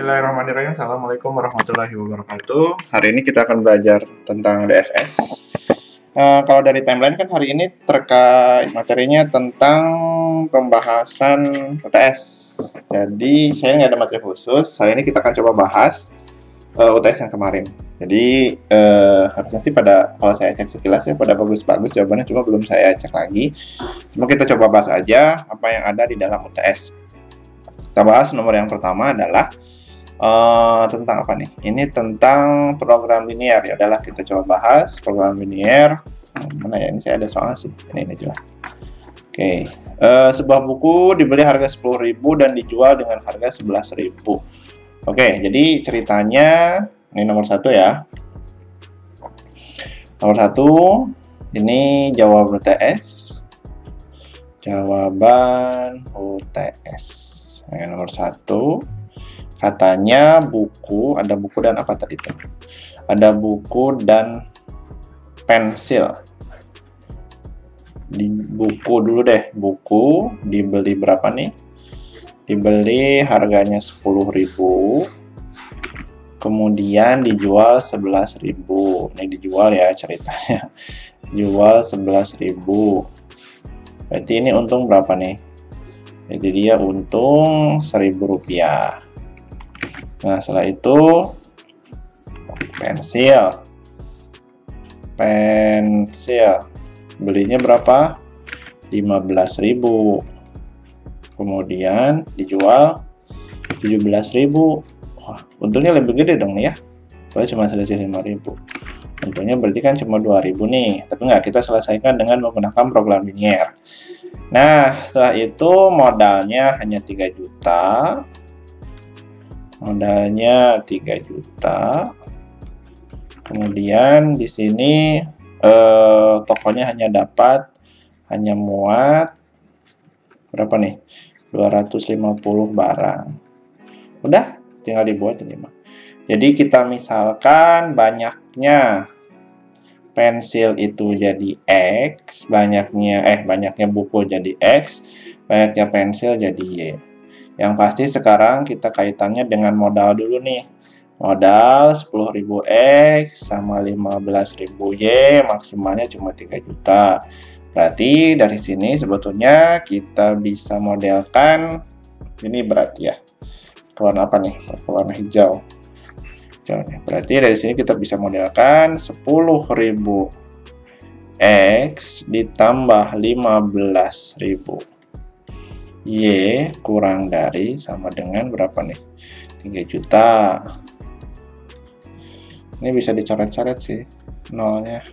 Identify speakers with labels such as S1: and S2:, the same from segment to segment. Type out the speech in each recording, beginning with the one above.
S1: Bismillahirrahmanirrahim. Assalamualaikum warahmatullahi wabarakatuh. Hari ini kita akan belajar tentang DSS. Kalau dari timeline kan hari ini terkait materinya tentang pembahasan UTS. Jadi saya nggak ada materi khusus. Hari ini kita akan coba bahas UTS yang kemarin. Jadi harusnya sih kalau saya cek sekilas ya pada bagus-bagus jawabannya, cuma belum saya cek lagi. Cuma kita coba bahas aja apa yang ada di dalam UTS. Kita bahas nomor yang pertama adalah tentang apa nih? Ini tentang program linier. Ya udahlah, kita coba bahas program linier. Mana ya? Ini saya ada soal sih. Ini jelas. Oke. Sebuah buku dibeli harga 10.000 dan dijual dengan harga 11.000. Oke, jadi ceritanya ini nomor 1 ya. Nomor 1 ini jawaban UTS. Jawaban UTS. Nomor 1 katanya buku, ada buku dan apa tadi itu? Ada buku dan pensil. Di buku dulu deh, buku dibeli berapa nih? Dibeli harganya 10.000. Kemudian dijual 11.000. Ini dijual ya ceritanya. Jual 11.000. Berarti ini untung berapa nih? Jadi dia untung Rp1.000. Nah, setelah itu pensil belinya berapa? 15.000. Kemudian dijual 17.000. Wah, untungnya lebih gede dong nih ya. Kalau cuma selisih 5.000. Untungnya berarti kan cuma 2.000 nih. Tapi nggak, kita selesaikan dengan menggunakan program linier. Nah, setelah itu modalnya hanya 3 juta. Modalnya 3 juta. Kemudian di sini tokonya hanya muat berapa nih? 250 barang. Udah, tinggal dibuat ini mah. Jadi kita misalkan banyaknya pensil itu jadi X, banyaknya buku jadi X, banyaknya pensil jadi Y. Yang pasti sekarang kita kaitannya dengan modal dulu nih. Modal 10.000 X sama 15.000 Y, maksimalnya cuma 3 juta. Berarti dari sini sebetulnya kita bisa modelkan, ini berarti ya, warna apa nih? Warna hijau. Berarti dari sini kita bisa modelkan 10.000 X ditambah 15.000 Y kurang dari sama dengan berapa nih? 3 juta. Ini bisa dicoret-coret sih nolnya.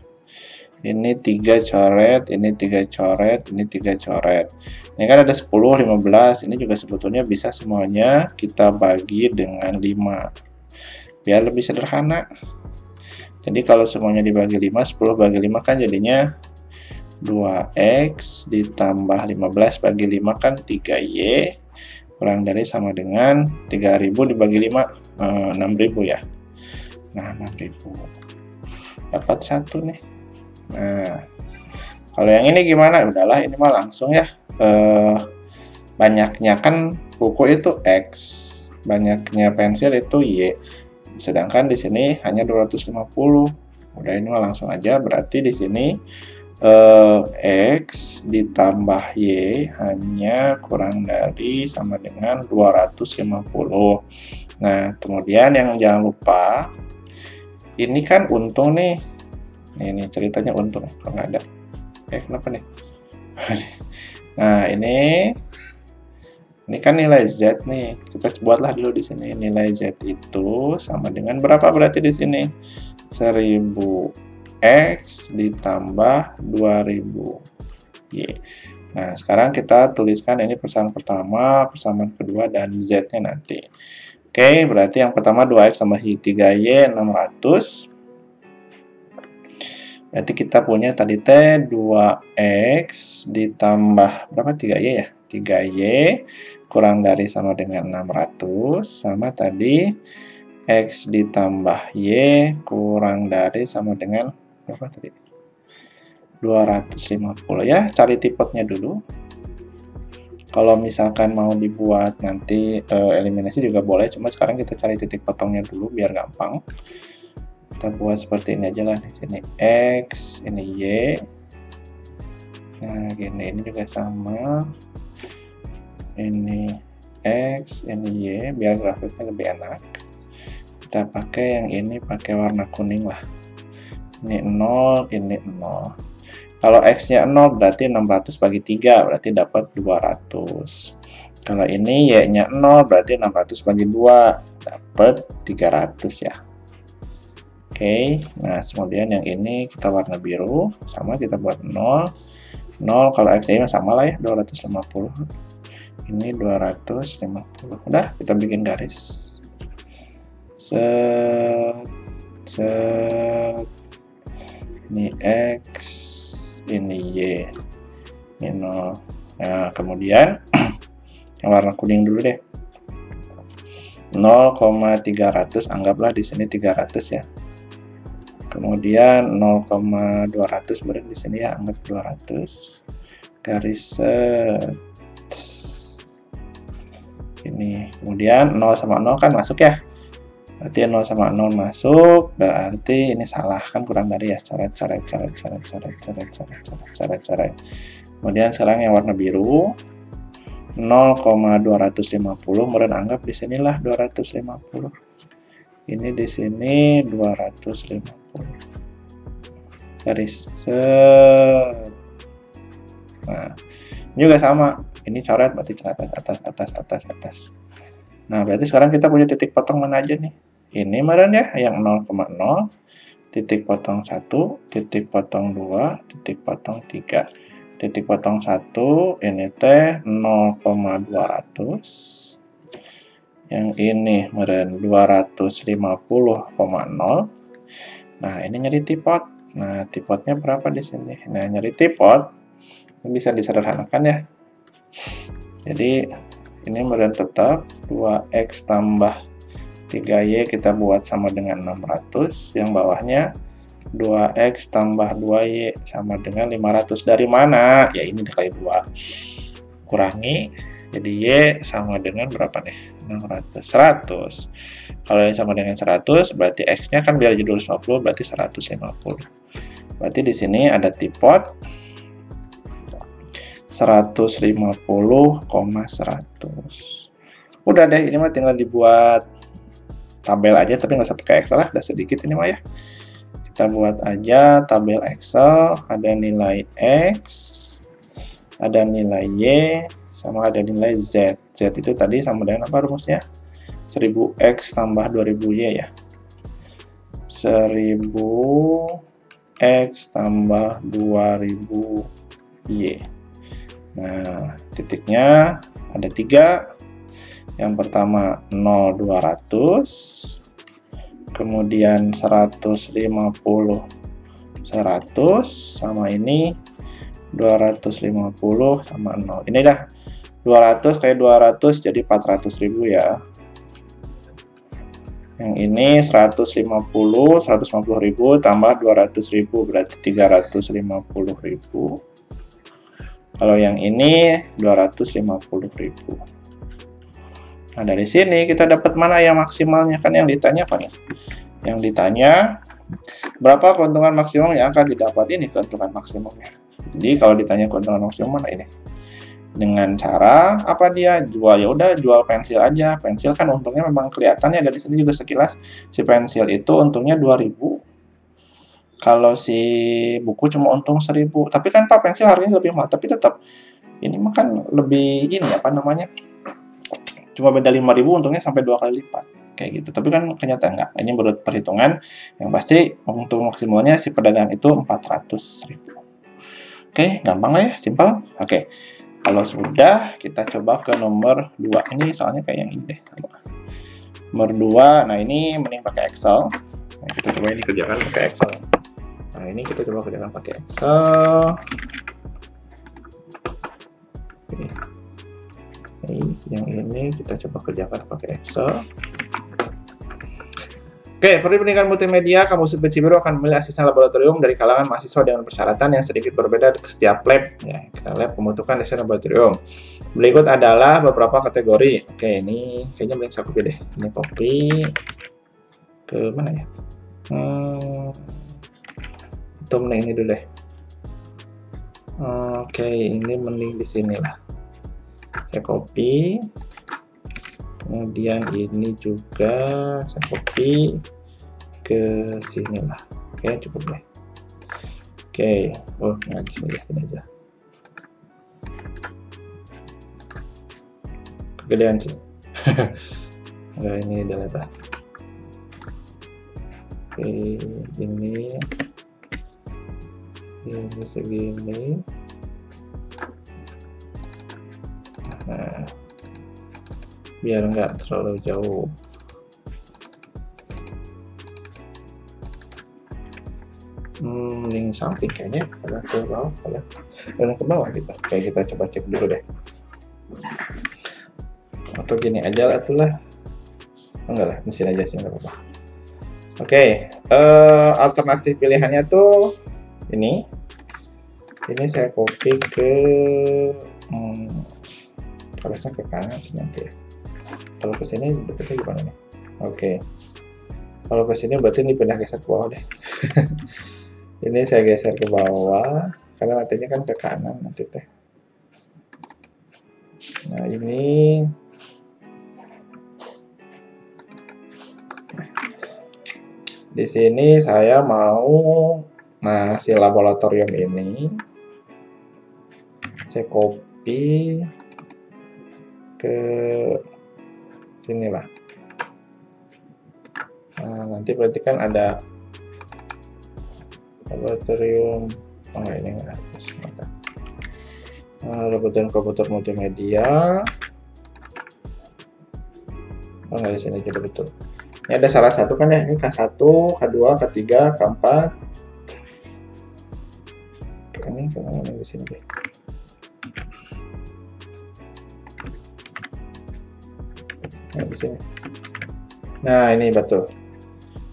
S1: Ini 3 coret, ini 3 coret, ini 3 coret. Ini kan ada 10, 15. Ini juga sebetulnya bisa semuanya kita bagi dengan 5. Biar lebih sederhana. Jadi kalau semuanya dibagi 5, 10 bagi 5 kan jadinya 2X ditambah 15 bagi 5 kan 3Y kurang dari sama dengan 3.000 dibagi 5, 6.000 ya. Nah, 6.000 dapat 1 nih. Nah, kalau yang ini gimana? Udahlah, ini mah langsung ya. Banyaknya kan buku itu X, banyaknya pensil itu Y. Sedangkan di sini hanya 250. Udah, ini mah langsung aja. Berarti di sini X ditambah Y hanya kurang dari sama dengan 250. Nah, kemudian yang jangan lupa, ini kan untung nih. Ini ceritanya untung. Kalau nggak ada. Kenapa nih? Nah, ini kan nilai Z nih. Kita buatlah dulu di sini. Nilai Z itu sama dengan berapa berarti di sini? 1000 X ditambah 2000 Y. Nah, sekarang kita tuliskan ini persamaan pertama, persamaan kedua, dan Z-nya nanti. Oke, berarti yang pertama 2X tambah 3Y 600. Berarti kita punya tadi T 2X ditambah berapa? 3Y ya? 3Y kurang dari sama dengan 600 sama tadi X ditambah Y kurang dari sama dengan berapa tadi? 250 ya. Cari tipotnya dulu. Kalau misalkan mau dibuat nanti eliminasi juga boleh, cuma sekarang kita cari titik potongnya dulu biar gampang. Kita buat seperti ini aja lah, di sini X, ini Y. Nah, gini, ini juga sama. Ini X, ini Y, biar grafiknya lebih enak. Kita pakai yang ini, pakai warna kuning lah. Ini 0, ini 0. Kalau X-nya 0 berarti 600 bagi 3, berarti dapat 200. Kalau ini Y-nya 0 berarti 600 bagi 2, dapat 300 ya. Oke, nah kemudian yang ini kita warna biru, sama kita buat 0. 0 kalau X-nya sama lah ya, 250. Ini 250. Udah, kita bikin garis. Set. Ini X, ini Y, ini 0. Nah, kemudian yang warna kuning dulu deh. 0,300, anggaplah di sini 300 ya. Kemudian 0,200 berarti di sini ya, anggap 200. Garis set. Ini. Kemudian 0 sama 0 kan masuk ya. Berarti 0 sama 0 masuk, berarti ini salah kan, kurang dari ya. Coret. Kemudian sekarang yang warna biru 0,250, kemudian anggap di sinilah 250. Ini di sini 250. Garis set. Nah, ini juga sama. Ini coret berarti atas. Nah, berarti sekarang kita punya titik potong mana aja nih? Ini meren ya, yang 0,0, titik potong 1, titik potong 2, titik potong 3. Titik potong 1, ini teh 0,200. Yang ini meren 250,0. Nah, ini nyari tipot. Nah, tipotnya berapa di sini? Nah, nyari tipot ini bisa disederhanakan ya. Jadi ini meren tetap 2x tambah 3y kita buat sama dengan 600. Yang bawahnya 2x tambah 2y sama dengan 500. Dari mana? Ya ini dikali 2. Kurangi. Jadi y sama dengan berapa nih? 600. 100. Kalau yang sama dengan 100 berarti x-nya kan biar jadi 250 berarti 150. Berarti di sini ada tipot 150,100. Udah deh, ini mah tinggal dibuat tabel aja, tapi nggak usah pakai Excel lah, udah sedikit ini mah ya. Kita buat aja tabel Excel, ada nilai X, ada nilai Y, sama ada nilai Z. Z itu tadi sama dengan apa rumusnya? 1000X tambah 2000Y ya. 1000X tambah 2000Y. Nah, titiknya ada 3. Yang pertama 0,200, kemudian 150, 100, sama ini 250 sama 0. Ini dah 200 kayak 200 jadi 400.000 ya. Yang ini 150.000 tambah 200.000 berarti 350.000. Kalau yang ini 250.000. Nah, dari sini kita dapat mana yang maksimalnya? Kan yang ditanya apa nih? Yang ditanya berapa keuntungan maksimum yang akan didapat, ini keuntungan maksimumnya. Jadi kalau ditanya keuntungan maksimum mana ini? Dengan cara apa dia? Jual, ya udah jual pensil aja. Pensil kan untungnya memang kelihatan ya, dari sini juga sekilas. Si pensil itu untungnya 2000. Kalau si buku cuma untung 1000. Tapi kan Pak, pensil harganya lebih mahal, tapi tetap ini mah kan lebih ini apa namanya? Cuma beda 5.000, untungnya sampai 2 kali lipat. Kayak gitu. Tapi kan ternyata enggak. Ini menurut perhitungan yang pasti untung maksimalnya si pedagang itu 400.000. Oke, gampang lah ya, simpel. Oke. Kalau sudah, kita coba ke nomor 2. Ini soalnya kayak yang ini deh. Nomor 2, nah ini mending pakai Excel. Nah, kita coba ini kerjakan pakai Excel. Nah, ini kita coba kerjakan pakai Excel. Oke. Yang ini kita coba kerjakan pakai Excel. Oke, Prodi Pendidikan Multimedia Kampus UPI Cibiru akan memilih asisten laboratorium dari kalangan mahasiswa dengan persyaratan yang sedikit berbeda di setiap lab. Ya, kita lab pembentukan asisten laboratorium. Berikut adalah beberapa kategori. Oke, ini kayaknya belum saya copy deh. Ini copy ke mana ya? Mending ini dulu deh. Oke, ini mending di sini lah. Saya copy. Kemudian ini juga saya copy ke sini lah. Oke, cukup deh. Oke, lagi ini aja. Kegedean sih. Enggak, ini delete. Oke, ini segini. Nah, biar nggak terlalu jauh. Link samping kayaknya pada ke bawah, pada ke bawah kita. Oke, kita coba cek dulu deh. Atau gini aja itulah. Enggak lah, mesin aja sih nggak apa-apa. Oke, alternatif pilihannya tuh ini saya copy ke harusnya ke kanan sih nanti ya. Kalau ke sini berarti gimana nih? Oke. Kalau ke sini berarti ini pindah geser ke bawah deh. Ini saya geser ke bawah karena nantinya kan ke kanan nanti teh. Nah, ini di sini saya mau si laboratorium ini saya copy ke sinilah. Nah, nanti berarti kan ada laboratorium ini enggak harus. Laboratorium komputer multimedia. Enggak di sini juga betul. Ini ada salah satu kan ya, ini K1, K2, K3, K4. Ini kemana di sini deh. Nah, di sini. Nah, ini betul.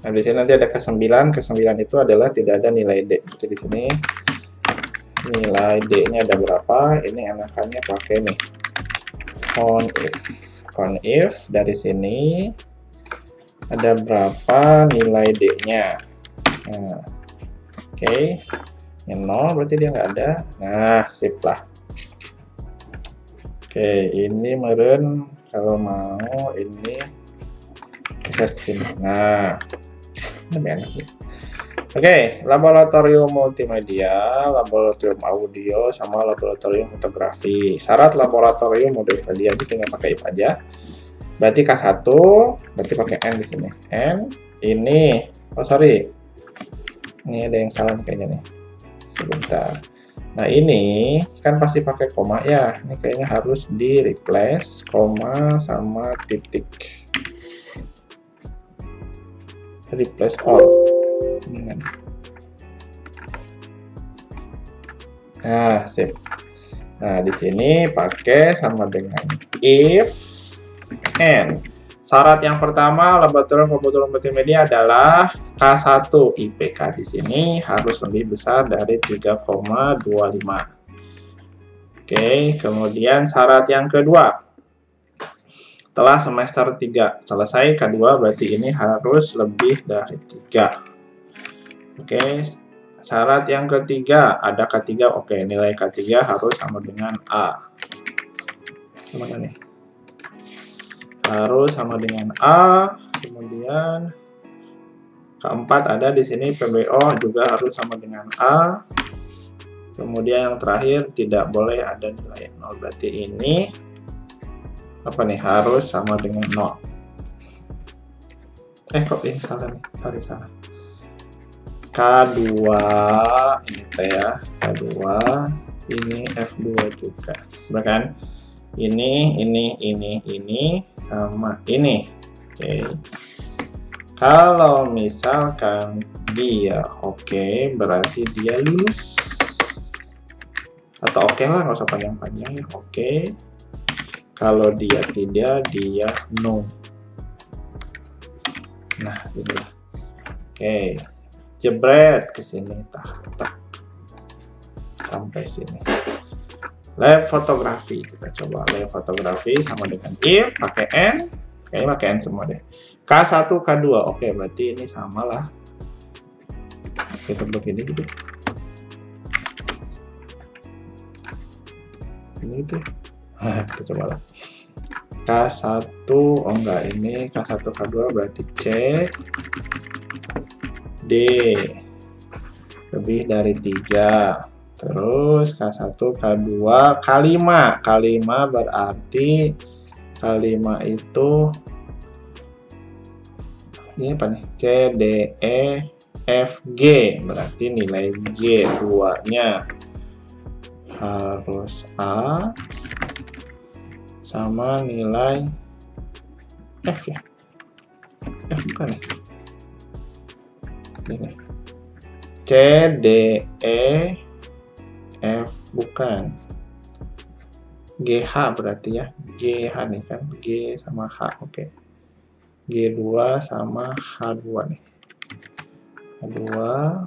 S1: Nah, di sini nanti ada K9. K9 itu adalah tidak ada nilai D. Jadi di sini nilai D-nya ada berapa? Ini enakannya pakai nih. Conif dari sini ada berapa nilai D-nya. Nah, oke. Yang 0 berarti dia nggak ada. Nah, sip lah. Oke, ini meren kalau mau ini geser ke sini. Nah, lebih enak nih. Oke, laboratorium multimedia, laboratorium audio, sama laboratorium fotografi. Syarat laboratorium multimedia ini tinggal pakai if aja. Berarti K1, berarti pakai N di sini. N, ini, sorry. Ini ada yang salah kayaknya nih. Sebentar. Nah, ini kan pasti pakai koma ya. Ini kayaknya harus di replace koma sama titik. Replace all. Nah, sip. Nah, di sini pakai sama dengan if and. Syarat yang pertama laboratorium komputer multimedia adalah K1 IPK di sini harus lebih besar dari 3,25. Oke, kemudian syarat yang kedua. Setelah semester 3 selesai K2 berarti ini harus lebih dari 3. Oke, syarat yang ketiga ada K3. Oke, nilai K3 harus sama dengan A. Gimana nih? Harus sama dengan A. Kemudian keempat ada di sini PBO juga harus sama dengan A. Kemudian yang terakhir tidak boleh ada nilai 0. Berarti ini apa nih? Harus sama dengan 0. Kok ini salah nih? Sorry, salah. K2 ini ya, K2 ini F2 juga. Bahkan ini sama ini. Oke. Kalau misalkan dia oke, berarti dia lulus. Atau oke lah, nggak usah panjang-panjang ya. Oke. Kalau dia tidak, dia no. Nah, inilah. Oke, jebret ke sini, sampai sini. Lab fotografi, kita coba lab fotografi sama dengan if, pakai n, kayaknya pakai n semua deh. K1, K2, oke berarti ini sama lah. Kita begini gitu. Ini gitu. Kita coba lah. K1, oh enggak, ini K1, K2 berarti C, D, lebih dari 3. Terus K1, K2, K5. K5 berarti K5 itu ini apa nih? C, D, E, F, G. Berarti nilai G 2-nya harus A sama nilai F ya. F bukan ya? Ini. C, D, E, F bukan. GH berarti ya. GH nih kan. G sama H. Oke. G2 sama H2 nih. H2.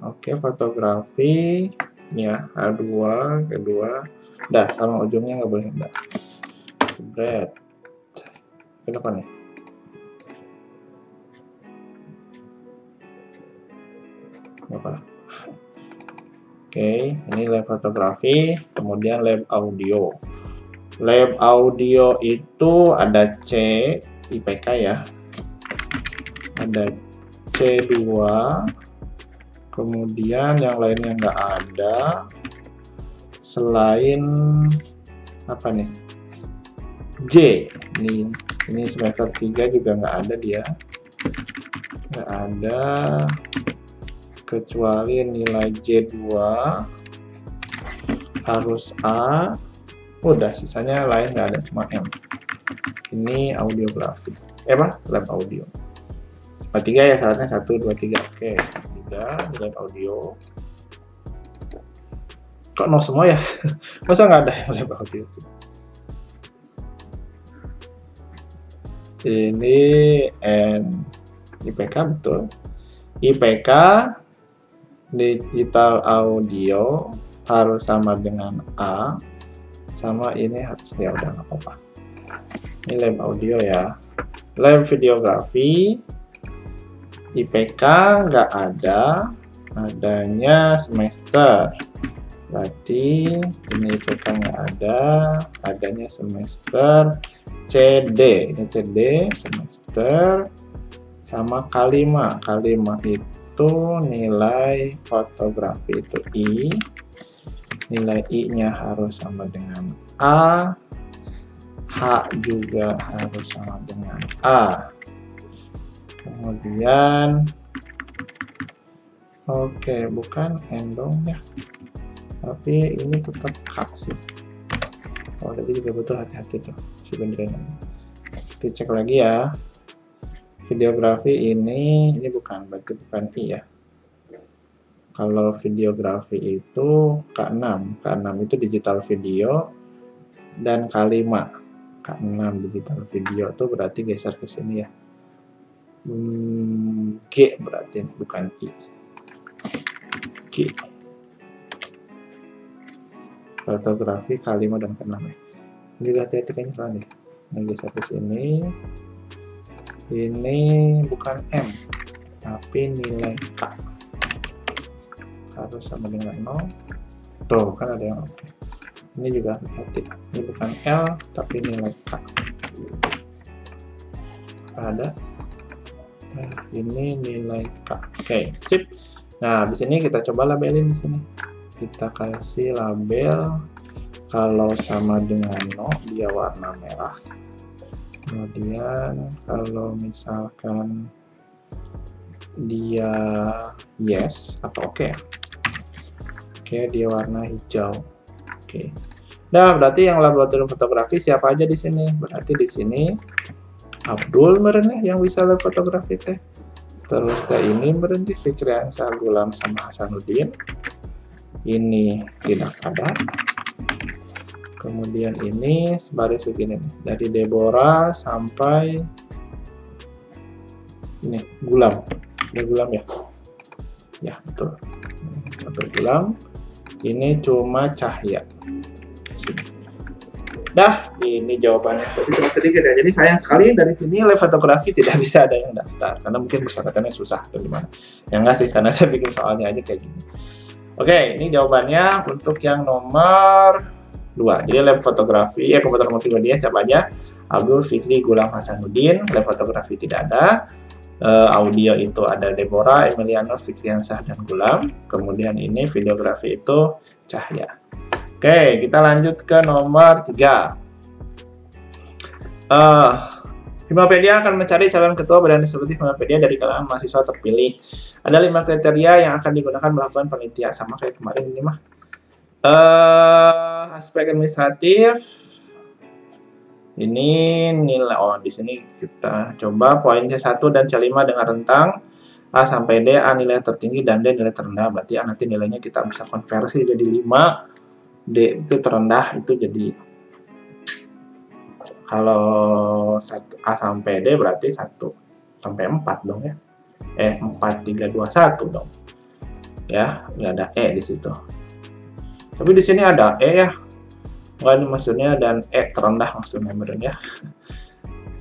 S1: Oke, fotografi. Ini ya. H2, kedua. Dah, sama ujungnya nggak boleh. Dah. Jebret. Kenapa nih? Apa? Oke, ini lab fotografi, kemudian lab audio. Lab audio itu ada C, IPK ya. Ada C2, kemudian yang lainnya nggak ada. Selain apa nih? J. Ini semester 3 juga nggak ada dia. Nggak ada. Kecuali nilai J2 harus A, udah sisanya lain nggak ada, cuma M. Ini audiografi, lab audio. 3 ya syaratnya, 1, 2, 3. Oke, 3 lab audio. Kok no semua ya? Masa nggak ada yang lab audio sih? Ini N, IPK betul. IPK digital audio harus sama dengan A, sama ini harus, ya udah nggak apa-apa. Ini lab audio ya. Lab videografi IPK nggak ada, adanya semester. Berarti ini IPK nggak ada, adanya semester. CD, ini CD semester sama K5. K5 itu nilai fotografi itu I, nilai I-nya harus sama dengan A, H juga harus sama dengan A. Kemudian oke, bukan N dong ya, tapi ini tetap K sih. Oh, tadi juga betul, hati-hati tuh si beneran. Kita cek lagi ya. Videografi ini bukan, berarti bukan I ya. Kalau videografi itu K6. K6 itu digital video, dan K5. K6 digital video itu berarti geser ke sini ya. G berarti bukan I. G. Fotografi K5 dan K6 ya. Ini juga hati-hati kayaknya salah nih. Ini geser ke sini. Ini bukan M, tapi nilai K harus sama dengan 0. Tuh kan ada yang oke. Ini juga hati-hati, ini bukan L tapi nilai K. Ada. Nah, ini nilai K. Oke, sip. Nah, di sini kita coba labelin di sini. Kita kasih label kalau sama dengan 0 dia warna merah. Kemudian kalau misalkan dia yes atau oke, dia warna hijau. Oke. Nah, berarti yang laboratorium fotografi siapa aja di sini? Berarti di sini Abdul meren yang bisa lab fotografi teh. Terus teh ini berhenti Fikriansyah Gulam sama Hasanuddin. Ini tidak ada. Kemudian ini sebaris begini nih, dari Deborah sampai ini Gulam, ini Gulam ya. Ya, betul. Bergulam. Ini cuma cahaya. Dah, ini jawabannya. Tapi cuma sedikit ya. Jadi sayang sekali dari sini lab fotografi tidak bisa ada yang daftar karena mungkin persyaratannya susah atau gimana. Ya enggak sih, karena saya bikin soalnya aja kayak gini. Oke, ini jawabannya untuk yang nomor 2. Jadi lab fotografi, komputer multimedia siapa aja? Abdul Fikri Gulam Hasanuddin. Lab fotografi tidak ada. Audio itu ada Deborah, Emiliano, Fikriansah, dan Gulam. Kemudian ini videografi itu Cahya. Oke, kita lanjut ke nomor 3. Himapedia akan mencari calon ketua badan eksekutif Himapedia dari kalangan mahasiswa terpilih. Ada 5 kriteria yang akan digunakan melakukan penelitian, sama kayak kemarin ini mah. Aspek administratif. Ini nilai, di sini kita coba poin C1 dan C5 dengan rentang A sampai D, A nilai tertinggi dan D nilai terendah. Berarti nanti nilainya kita bisa konversi jadi 5, D itu terendah, itu jadi kalau A sampai D berarti 1 sampai 4 dong ya. 4, 3, 2, 1 dong. Ya, nggak ada E di situ. Tapi di sini ada E ya. Nggak, ini maksudnya dan E terendah maksudnya ya.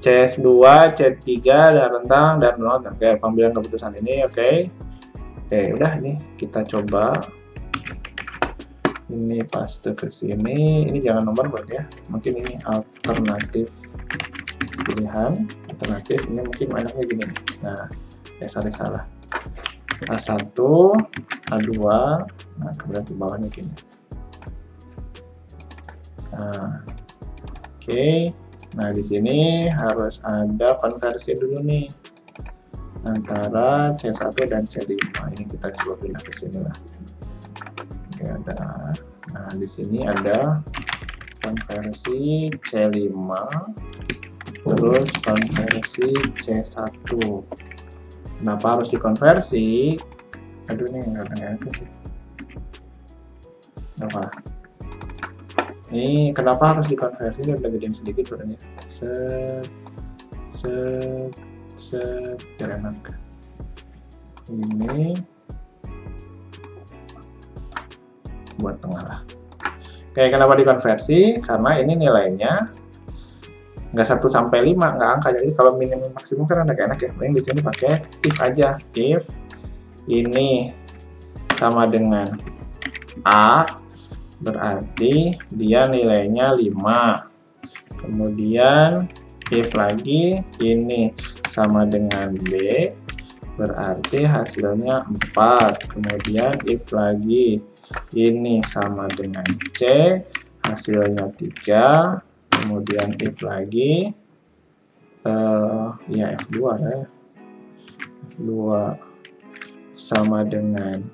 S1: C2, C3 dan rentang dan not. Oke, pengambilan keputusan ini oke. Oke, udah ini kita coba. Ini paste ke sini. Ini jangan nomor buat ya. Mungkin ini alternatif pilihan. Alternatif ini mungkin enaknya gini. Nah, salah. A1, A2. Nah, kemudian di bawahnya gini. Nah, oke. Nah, di sini harus ada konversi dulu nih antara C1 dan C5. Ini kita coba pindah ke sini lah. Oke, ada. Nah, di sini ada konversi C5 terus konversi C1. Kenapa harus dikonversi? Aduh, nih nggak ada sih. Kenapa harus dikonversi? Udah gedein sedikit sebenarnya. Enak. Ini buat tengah lah. Oke, kenapa dikonversi? Karena ini nilainya nggak 1 sampai 5, nggak angka. Jadi kalau minimum maksimum kan ada enak ya. Paling di sini pakai if aja. If ini sama dengan A, berarti dia nilainya 5. Kemudian if lagi ini sama dengan B, berarti hasilnya 4. Kemudian if lagi ini sama dengan C, hasilnya 3. Kemudian if lagi ya F2 ya. F2 sama dengan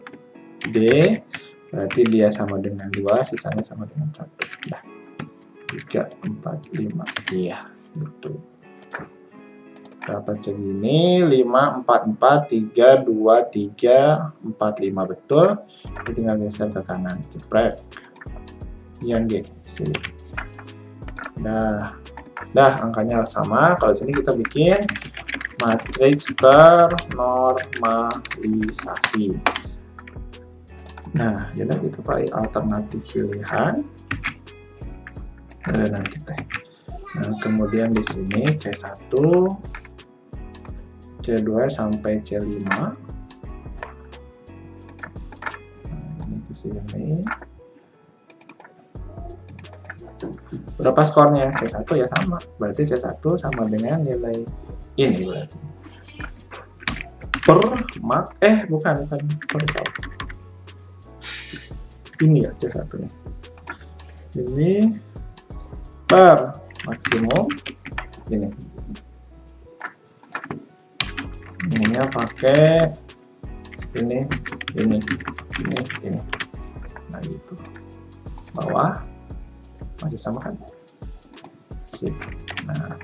S1: D, berarti dia sama dengan 2, sisanya sama dengan 1. Nah, 3, 4, 5. Iya, gitu. Dapat segini, 5, 4, 4, 3, 2, 3, 4, 5. Betul. Kita tinggal geser ke kanan. Jepret. Yang G. Sini. Dah, angkanya sama. Kalau sini kita bikin matriks ternormalisasi. Nah, jadi kita pakai alternatif pilihan. Nah, kemudian di sini C1, C2 sampai C5. Nah, ini di sini. Berapa skornya? C1 ya sama. Berarti C1 sama dengan nilai ini berarti. Per mak bukan per tahun. Ini ya C1 nya. Ini per maksimum ini. Ininya pakai ini. Nah, gitu. Bawah masih sama kan? Sip. Nah,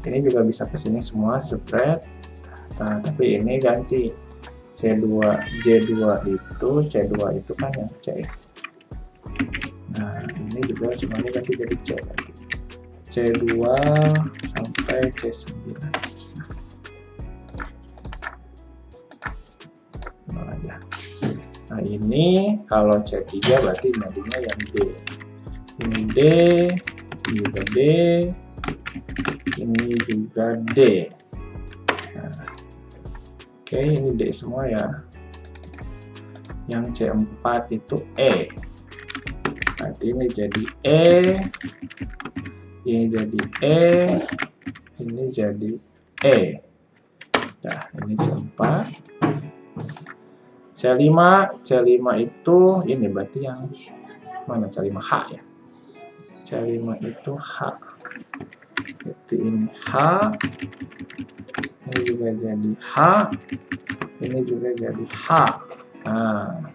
S1: ini juga bisa ke sini semua spread. Nah, tapi ini ganti J2 itu kan yang C. Nah, ini juga semuanya ganti jadi C nanti. C2 sampai C9. Nah aja. Nah, ini kalau C3 berarti jadinya yang D. Ini D, ini juga D, ini juga D. Nah, oke, ini D semua ya. Yang C4 itu E. Berarti ini jadi E, ini jadi E, ini jadi E. Nah, ini C4. C5 itu ini berarti yang mana? C5H ya. C5 itu H. Berarti ini H. Ini juga jadi H. Ini juga jadi H. Nah,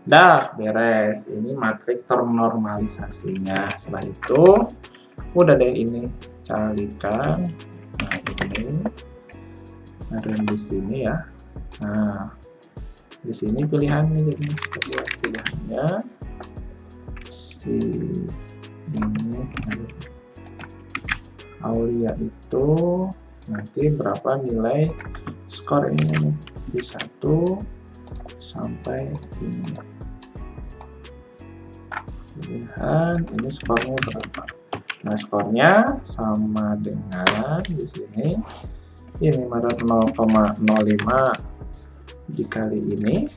S1: dah beres. Ini matrik ternormalisasinya. Setelah itu udah deh ini carikan. Nah, ini ada di sini ya. Nah, di sini pilihannya, jadi kedua pilihannya si ini Aulia itu nanti berapa nilai skor ini di 1 sampai ini. Pilihan ini skornya berapa? Nah, skornya sama dengan di sini ini 0,05 dikali ini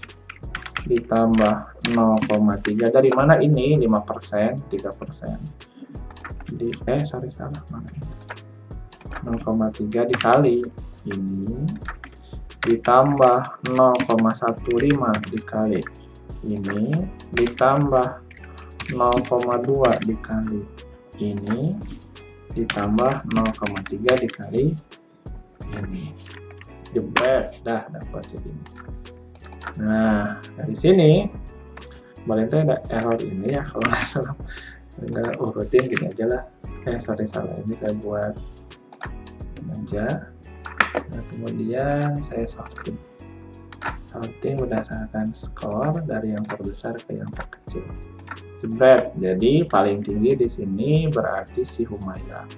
S1: ditambah 0,3 dari mana ini 5%, 3%. Salah mana ini? 0,3 dikali ini ditambah 0,15 dikali ini ditambah 0,2 dikali ini ditambah 0,3 dikali ini. Jebret, dah dapat jadi ini. Nah, dari sini boleh ada error ini ya kalau nggak salah. Nggak urutin gini aja lah. Salah ini saya buat aja. Nah, kemudian saya sorting berdasarkan skor dari yang terbesar ke yang terkecil. Jebret. Jadi paling tinggi di sini berarti si Humaira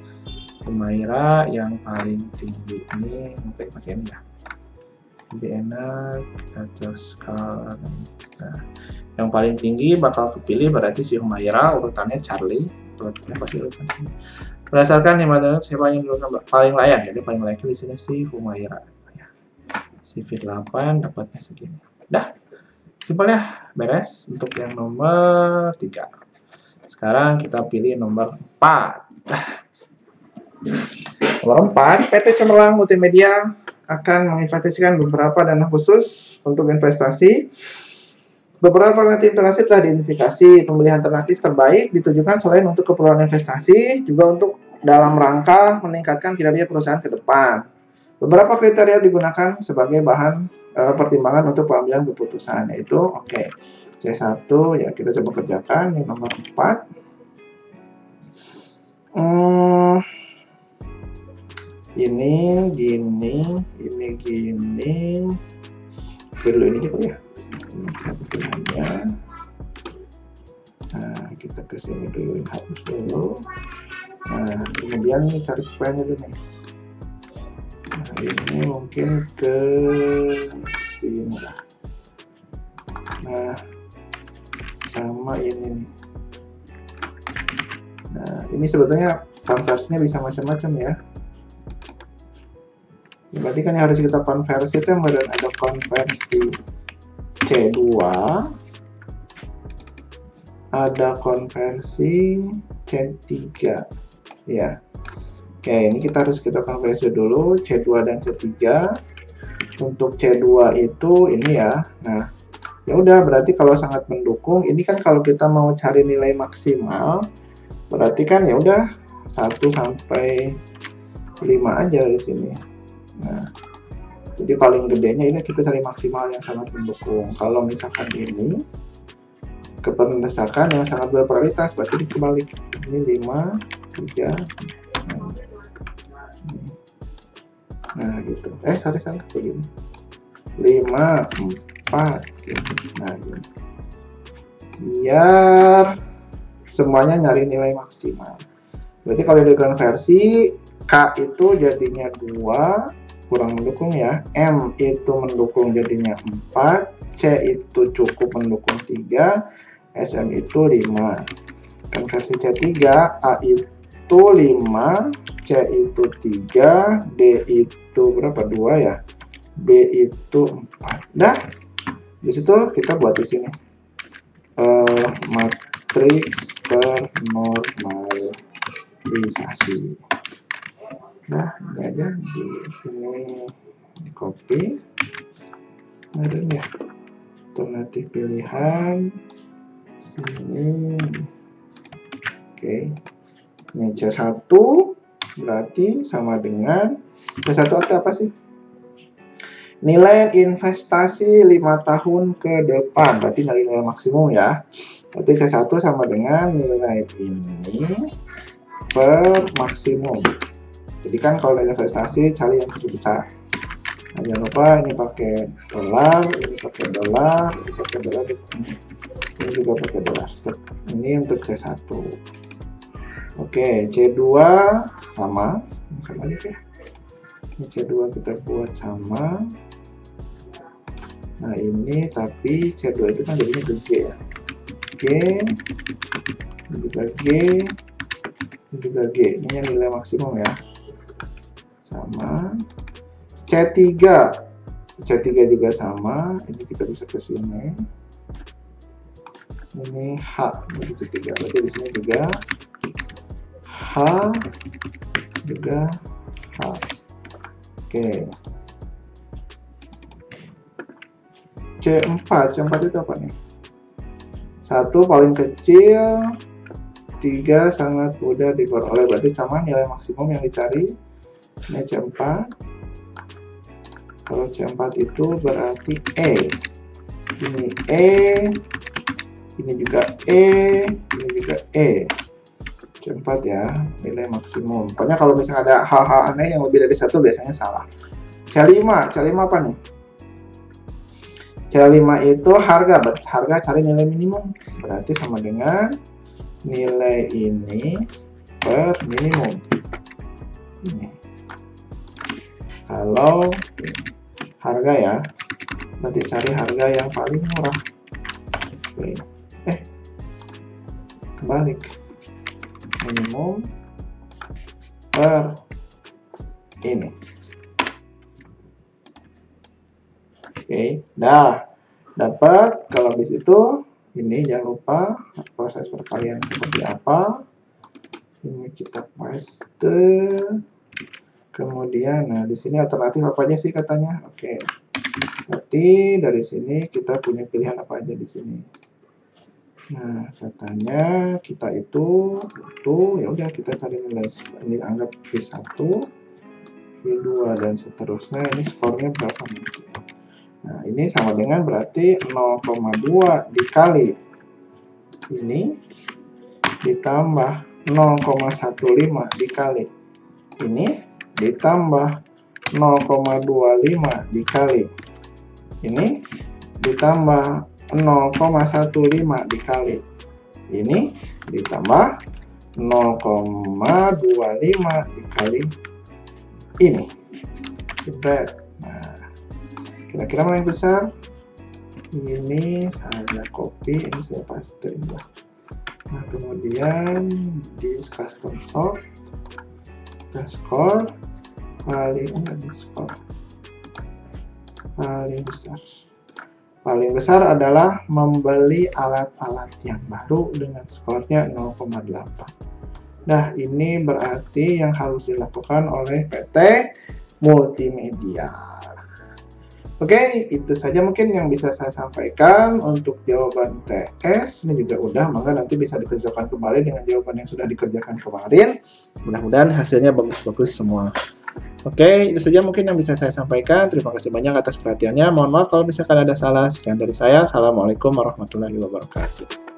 S1: yang paling tinggi ini mungkin pakai ini ya, lebih enak atau skor. Nah, yang paling tinggi bakal kepilih berarti si Humaira, urutannya Charlie, pasti urutan sini. Berdasarkan hemat siapa yang paling layak, jadi paling layak di sini si Humaira ya. Si Fit8 dapatnya segini. Dah, simpel ya, beres untuk yang nomor 3. Sekarang kita pilih nomor 4. Nomor 4, PT Cemerlang Multimedia akan menginvestasikan beberapa dana khusus untuk investasi. Beberapa alternatif investasi telah diidentifikasi. Pemilihan alternatif terbaik ditujukan selain untuk keperluan investasi, juga untuk dalam rangka meningkatkan kinerja perusahaan ke depan. Beberapa kriteria digunakan sebagai bahan pertimbangan untuk pengambilan keputusan, yaitu C1 ya, kita coba kerjakan yang nomor 4. Ini gini, dulu ini juga ya. Pilihannya. Nah, kita ke sini dulu, hapus dulu. Nah, kemudian cari filenya dulu nih. Nah, ini mungkin ke sini lah. Nah, sama ini nih. Nah, ini sebetulnya konversinya bisa macam-macam ya. Berarti kan yang harus kita konversi itu ada konversi C2, ada konversi C3 ya. Oke, ini kita harus konversi dulu C2 dan C3. Untuk C2 itu ini ya. Nah, ya udah, berarti kalau sangat mendukung, ini kan kalau kita mau cari nilai maksimal, berarti kan ya udah 1 sampai 5 aja di sini. Nah, jadi paling gedenya ini kita cari maksimal yang sangat mendukung. Kalau misalkan ini kependesakan yang sangat berprioritas, berarti dikebalik. Ini 5, 3. Nah, gitu. Salah begini. 5, 4. Gitu. Nah, gitu. Biar semuanya nyari nilai maksimal. Berarti kalau dikonversi K itu jadinya 2, kurang mendukung ya. M itu mendukung jadinya 4, C itu cukup mendukung 3, SM itu 5. Konversi C3, A itu 5, C itu 3, D itu berapa? 2 ya. B itu 4. Dah. Di situ kita buat di sini. Matriks ternormalisasi. Nah, ini aja di sini di copy. Ada ya. Alternatif pilihan ini. Oke. Ini C1 berarti sama dengan C1 apa sih? Nilai investasi 5 tahun ke depan, berarti nilai maksimum ya. Berarti C1 sama dengan nilai ini per maksimum. Jadi kan kalau investasi cari yang lebih besar. Nah, jangan lupa ini pakai dolar, ini pakai dolar, ini pakai dolar, ini juga pakai dolar. Ini untuk C1. Oke, C2 sama aja ya. Ini C2 kita buat sama. Nah ini tapi C2 itu kan jadinya G ya. G, ini juga G, ini juga G. Ini nilai maksimum ya. Sama. C3, C3 juga sama. Ini kita bisa ke sini. Ini H, ini C3. Berarti di sini juga H, juga H. Oke. C4 itu apa nih? 1 paling kecil, 3 sangat mudah diperoleh, berarti sama nilai maksimum yang dicari. Ini C4. Kalau C4 itu berarti E. Ini E, ini juga E, ini juga E. C4 ya, nilai maksimum. Pokoknya kalau misalnya ada hal-hal aneh yang lebih dari 1 biasanya salah. C5 apa nih? C5 itu harga cari nilai minimum, berarti sama dengan nilai ini per minimum. Ini. Kalau harga ya, berarti cari harga yang paling murah. Oke. Kebalik. Minimum per ini. Oke, dah dapat. Kalau habis itu ini jangan lupa proses perkalian seperti apa. Ini kita paste. Kemudian, nah di sini alternatif apa aja sih katanya? Oke, berarti dari sini kita punya pilihan apa aja di sini. Nah katanya kita itu ya udah kita cari nilai ini, anggap V1, V2 dan seterusnya. Ini skornya berapa nih? Nah, ini sama dengan berarti 0,2 dikali ini ditambah 0,15 dikali ini ditambah 0,25 dikali ini ditambah 0,15 dikali ini ditambah 0,25 dikali ini. Nah, kira-kira mana yang besar? Ini saya copy, ini saya paste ya. Nah kemudian di custom sort kita score paling besar adalah membeli alat-alat yang baru dengan skornya 0,8. Nah ini berarti yang harus dilakukan oleh PT Multimedia. Oke, itu saja mungkin yang bisa saya sampaikan untuk jawaban TS. Ini juga udah, maka nanti bisa dikerjakan kembali dengan jawaban yang sudah dikerjakan kemarin. Mudah-mudahan hasilnya bagus-bagus semua. Oke, itu saja mungkin yang bisa saya sampaikan. Terima kasih banyak atas perhatiannya. Mohon maaf kalau misalkan ada salah. Sekian dari saya. Assalamualaikum warahmatullahi wabarakatuh.